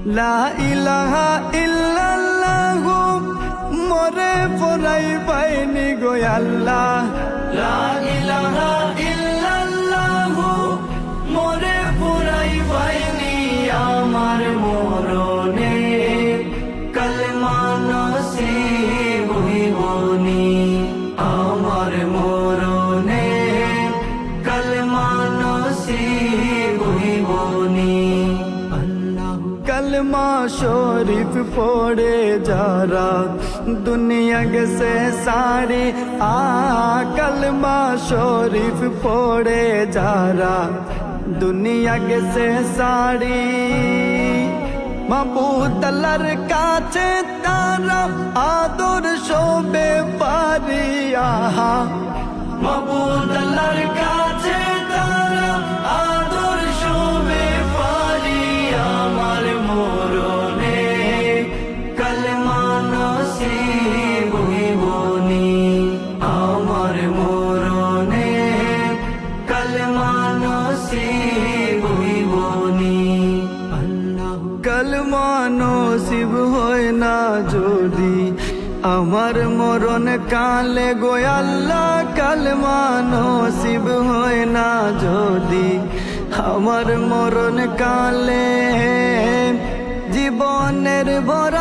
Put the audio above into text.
লা ইলাহা ইল্লাল্লাহু মরে পড়াই পাইনি গো আল্লাহ। লা ইলাহা ইল্লাল্লাহু মরে পড়াই পাইনি আমার মরণে কালেমা নসিব হইবনি আমার মরণে কালেমা নসিব হইবনি। कलमा शरीफ पढ़े जारा दुनिया से सारी कलमा शरीफ पढ़े जारा दुनिया से सारी মাবুদাল্লার কাছে তারা আদর শোবে পারিয়া মাবুদাল্লার কাছে তারা আদর শোবে পারিয়া আমার মরণে কালেমা নসিব হইবনি আমার মরণে কালেমা নসিব হইবনি। কালেমা নসিব হয় না যদি আমার মরণ কালে গো আল্লাহ কালেমা নসিব হয় না যদি আমার মরণ কালে জীবনের বড়